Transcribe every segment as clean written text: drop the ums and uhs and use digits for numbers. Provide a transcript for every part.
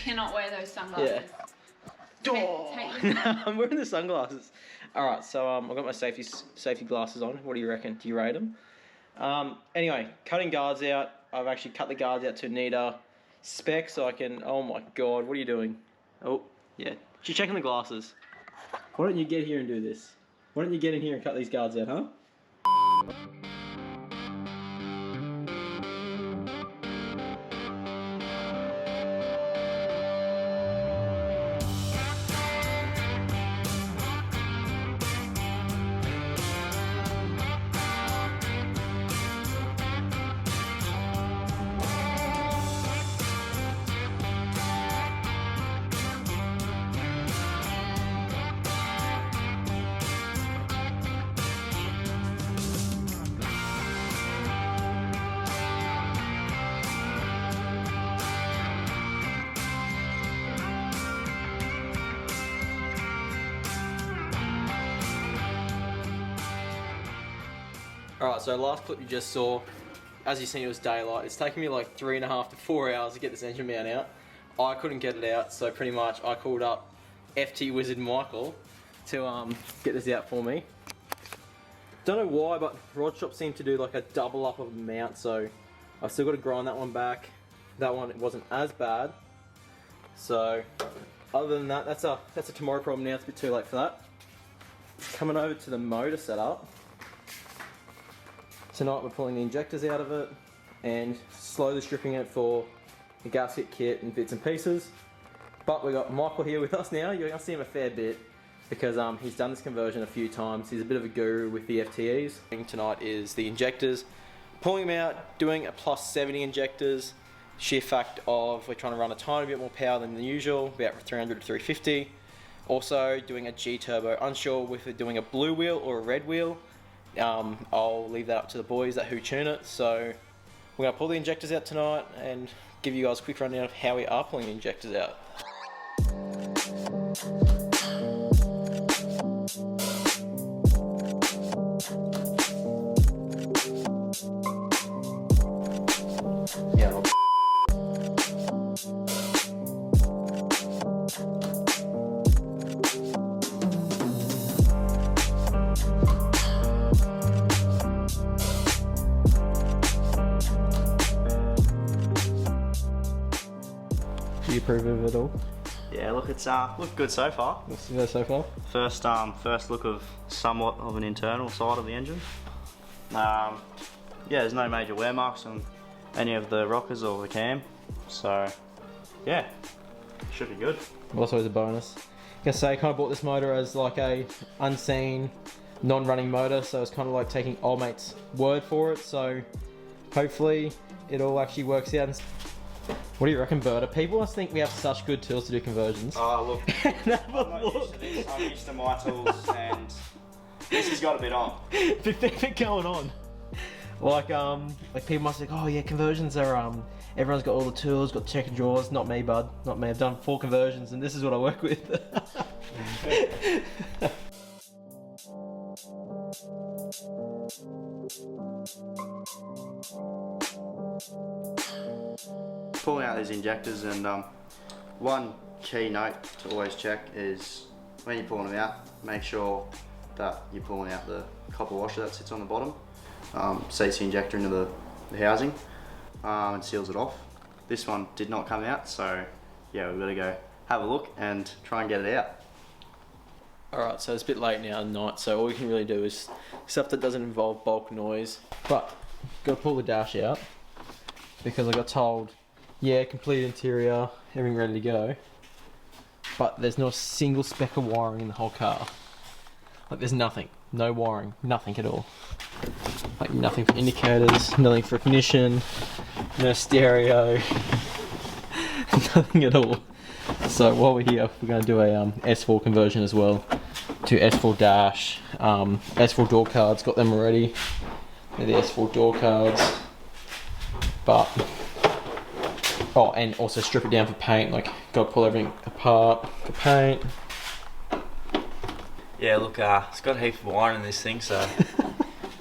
cannot wear those sunglasses. Yeah. I'm wearing the sunglasses. Alright, so I've got my safety glasses on. What do you reckon? Do you rate them? Anyway, cutting guards out. I've actually cut the guards out to a neater spec so I can... Oh my god, what are you doing? Oh, yeah. She's checking the glasses. Why don't you get here and do this? Why don't you get in here and cut these guards out, huh? Alright, so last clip you just saw, as you seen, it was daylight. It's taken me like 3.5 to 4 hours to get this engine mount out. I couldn't get it out, so pretty much I called up FT Wizard Michael to get this out for me. Don't know why, but Rod Shop seemed to do like a double up of the mount, so I've still got to grind that one back. That one, it wasn't as bad. So other than that, that's a tomorrow problem now. It's a bit too late for that. Coming over to the motor setup. Tonight we're pulling the injectors out of it and slowly stripping it for the gasket kit and bits and pieces. But we've got Michael here with us now. You're going to see him a fair bit because he's done this conversion a few times. He's a bit of a guru with the FTEs. Tonight is the injectors. Pulling them out, doing a plus 70 injectors. Sheer fact of we're trying to run a tiny bit more power than the usual, about 300 to 350. Also doing a G-turbo, unsure if we're doing a blue wheel or a red wheel. I'll leave that up to the boys that who tune it. So we're going to pull the injectors out tonight and give you guys a quick rundown of how we are pulling the injectors out. Yeah. Do you approve of it all? Yeah, look, it's looked good so far. Let's see that so far. First look of somewhat of an internal side of the engine. Yeah, there's no major wear marks on any of the rockers or the cam, so yeah, should be good. Also as a bonus, I can say I kind of bought this motor as like a unseen, non-running motor, so it's kind of like taking old mate's word for it. So hopefully it all actually works out. What do you reckon, Berta? People must think we have such good tools to do conversions. Oh look, I'm not used to this. I'm used to my tools, and this has got a bit on. bit going on. Like people must think, oh yeah, conversions are everyone's got all the tools, got check and drawers. Not me, bud. Not me. I've done 4 conversions, and this is what I work with. Pulling out these injectors, and one key note to always check is when you're pulling them out, make sure that you're pulling out the copper washer that sits on the bottom, seats the injector into the housing and seals it off. This one did not come out, so yeah, we've got to go have a look and try and get it out. Alright, so it's a bit late now at night, so all we can really do is stuff that doesn't involve bulk noise. But got to pull the dash out because I got told, yeah, complete interior, everything ready to go, but there's not a single speck of wiring in the whole car. Like there's nothing, no wiring, nothing at all. Like nothing for indicators, nothing for ignition, no stereo, nothing at all. So while we're here, we're going to do a S4 conversion as well to S4 dash, S4 door cards, got them already. They're the S4 door cards, but oh, and also strip it down for paint. Like, got to pull everything apart for paint. Yeah, look, it's got a heap of wiring in this thing, so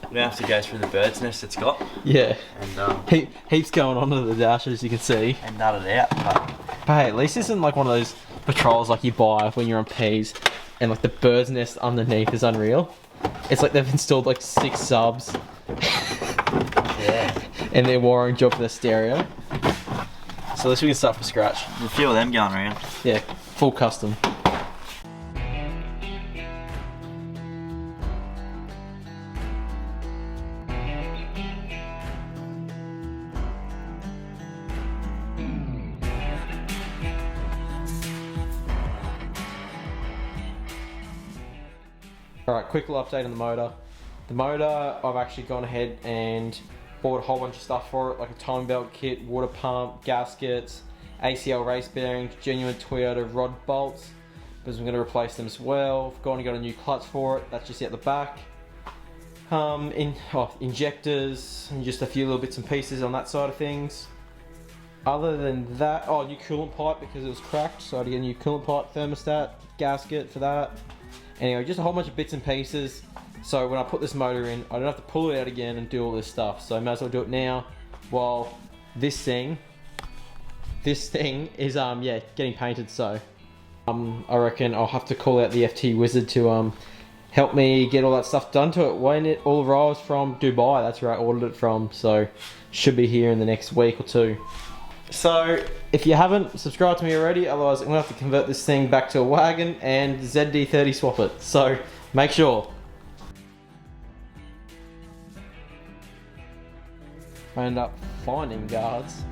we don't have to go through the bird's nest it's got. Yeah, and heaps going on to the dash, as you can see. And nut it out, but But hey, at least this isn't like one of those patrols like you buy when you're on P's and like the bird's nest underneath is unreal. It's like they've installed like 6 subs. Yeah. And they're wiring job for the stereo. So at least we can start from scratch. There's a few of them going around. Yeah, full custom. Alright, quick little update on the motor. The motor, I've actually gone ahead and bought a whole bunch of stuff for it, like a timing belt kit, water pump, gaskets, ACL race bearings, genuine Toyota rod bolts, because I'm going to replace them as well. I've gone and got a new clutch for it, that's just out the back. Injectors, and just a few little bits and pieces on that side of things. Other than that, new coolant pipe because it was cracked, so I had to get a new coolant pipe, thermostat, gasket for that. Anyway, just a whole bunch of bits and pieces. So when I put this motor in, I don't have to pull it out again and do all this stuff. So I may as well do it now while this thing is getting painted. So I reckon I'll have to call out the FT wizard to help me get all that stuff done to it. When it all arrives from Dubai, that's where I ordered it from. So should be here in the next week or 2. So if you haven't subscribed to me already, otherwise I'm gonna have to convert this thing back to a wagon and ZD30 swap it. So make sure. I end up finding guards.